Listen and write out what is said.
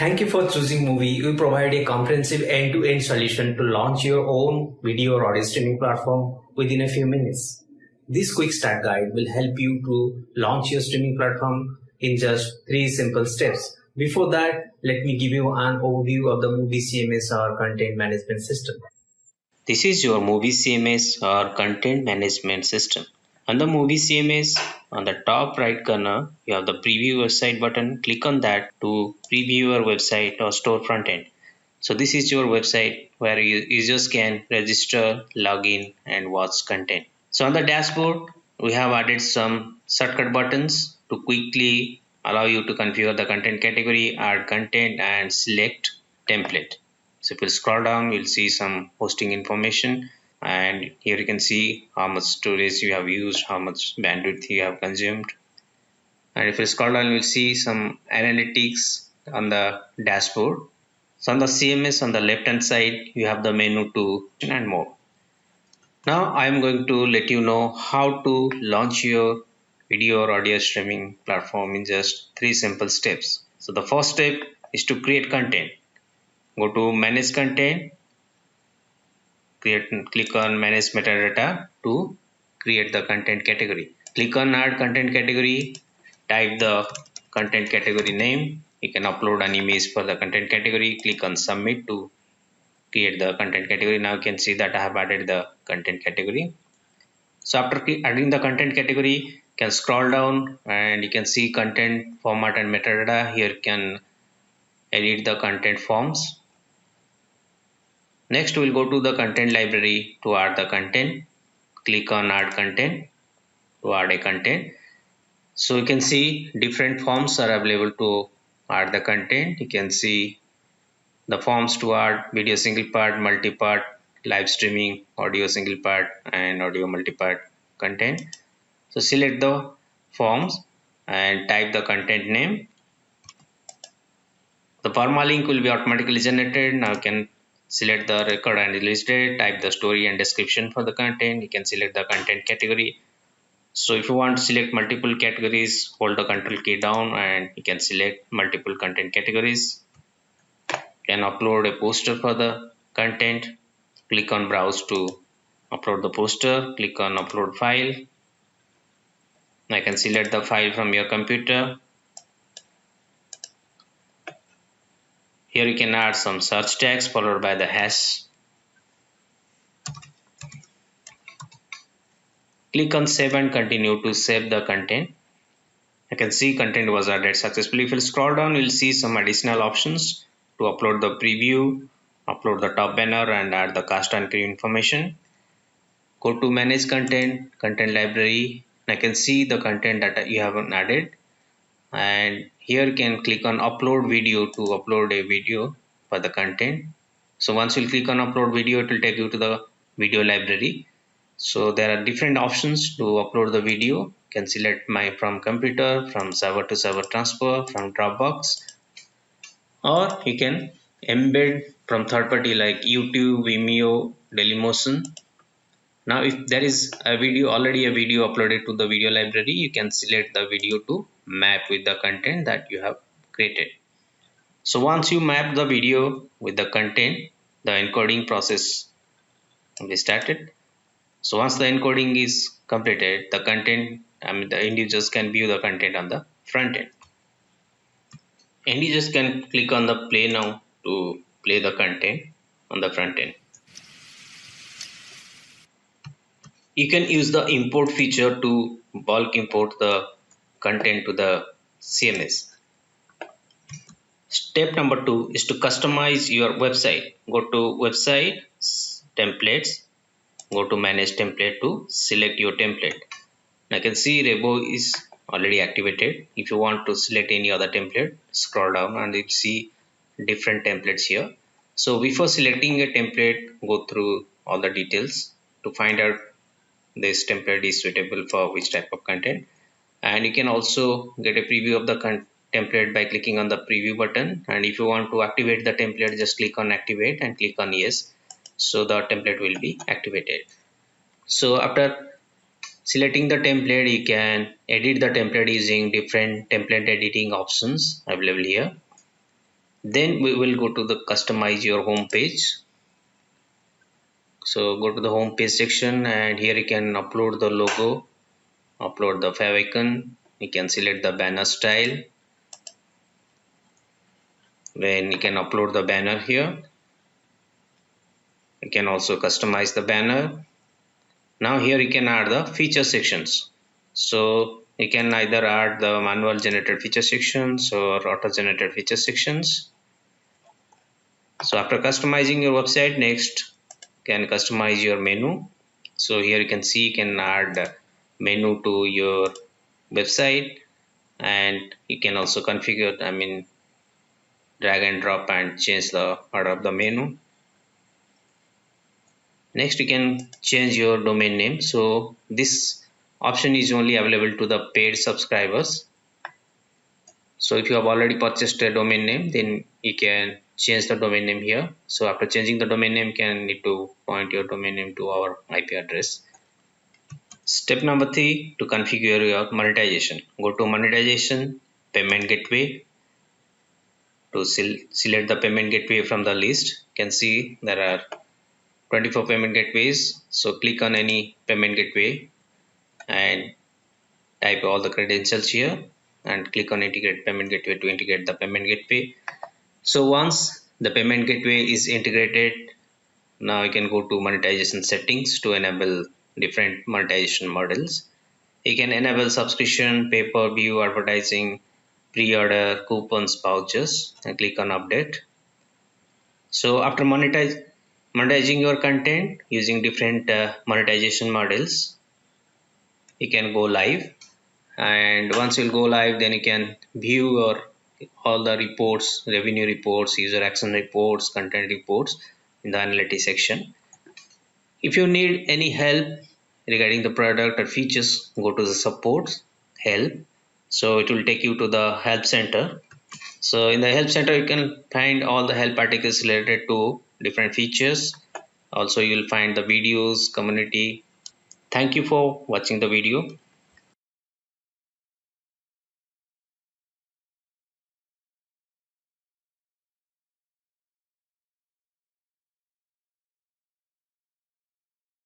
Thank you for choosing Muvi. We provide a comprehensive end-to-end solution to launch your own video or audio streaming platform within a few minutes. This quick start guide will help you to launch your streaming platform in just 3 simple steps. Before that, let me give you an overview of the Muvi CMS or content management system. This is your Muvi CMS or content management system. On the Muvi CMS, on the top right corner, you have the preview website button. Click on that to preview your website or store front end. So this is your website where users can register, log in and watch content. So on the dashboard, we have added some shortcut buttons to quickly allow you to configure the content category, add content and select template. So if you scroll down, you'll see some hosting information, and here you can see how much storage you have used, how much bandwidth you have consumed. And if you scroll down, you'll see some analytics on the dashboard. So on the CMS on the left hand side, you have the menu to and more. Now I am going to let you know how to launch your video or audio streaming platform in just 3 simple steps. So the first step is to create content. Go to manage content, click on manage metadata to create the content category. Click on add content category, type the content category name. You can upload an image for the content category. Click on submit to create the content category. Now you can see that I have added the content category. So after adding the content category, you can scroll down and you can see content format and metadata. Here you can edit the content forms. Next we'll go to the content library to add the content. Click on add content to add a content. So you can see different forms are available to add the content. You can see the forms to add video single part, multi-part, live streaming, audio single part and audio multi-part content. So select the forms and type the content name. The permalink will be automatically generated. Now you can select the record and release date, type the story and description for the content. You can select the content category. So if you want to select multiple categories, hold the control key down and you can select multiple content categories. You can upload a poster for the content. Click on browse to upload the poster. Click on upload file. I can select the file from your computer. Here you can add some search tags followed by the hash. Click on save and continue to save the content. I can see content was added successfully. If you scroll down, you'll see some additional options to upload the preview, upload the top banner and add the cast and crew information. Go to manage content, content library. I can see the content that you have added, and here you can click on upload video to upload a video for the content. So once you click on upload video, it will take you to the video library. So there are different options to upload the video. You can select my from computer, from server to server transfer, from Dropbox, or you can embed from third party like YouTube, Vimeo, Dailymotion. Now if there is already a video uploaded to the video library, you can select the video to map with the content that you have created. So once you map the video with the content, the encoding process will be started. So once the encoding is completed, the content, the end users can view the content on the front end. End users can click on the play now to play the content on the front end. You can use the import feature to bulk import the content to the CMS. Step number 2 is to customize your website. Go to website, templates, go to manage template to select your template. I can see Rebo is already activated. If you want to select any other template, scroll down and you see different templates here. So before selecting a template, go through all the details to find out this template is suitable for which type of content. And you can also get a preview of the template by clicking on the preview button, and if you want to activate the template, just click on activate and click on yes, so the template will be activated. So after selecting the template, you can edit the template using different template editing options available here. Then we will go to the customize your home page. So go to the home page section, and here you can upload the logo, upload the favicon. You can select the banner style. Then you can upload the banner here. You can also customize the banner. Now here you can add the feature sections. So you can either add the manual generated feature sections or auto generated feature sections. So after customizing your website, next can customize your menu. So here you can see you can add menu to your website, and you can also configure, drag and drop and change the order of the menu. Next you can change your domain name. So this option is only available to the paid subscribers. So if you have already purchased a domain name, then you can change the domain name here. So after changing the domain name, you can need to point your domain name to our IP address. Step number 3, to configure your monetization. Go to monetization, payment gateway. To select the payment gateway from the list, you can see there are 24 payment gateways. So click on any payment gateway and type all the credentials here, and click on integrate payment gateway to integrate the payment gateway. So once the payment gateway is integrated, now you can go to monetization settings to enable different monetization models. You can enable subscription, pay-per-view advertising, pre-order, coupons, vouchers, and click on update. So after monetizing your content using different monetization models, you can go live. And once you go live, then you can view your all the reports, revenue reports, user action reports, content reports in the analytics section. If you need any help regarding the product or features, go to the support help. So it will take you to the help center. So in the help center, you can find all the help articles related to different features. Also, you will find the videos, community. Thank you for watching the video.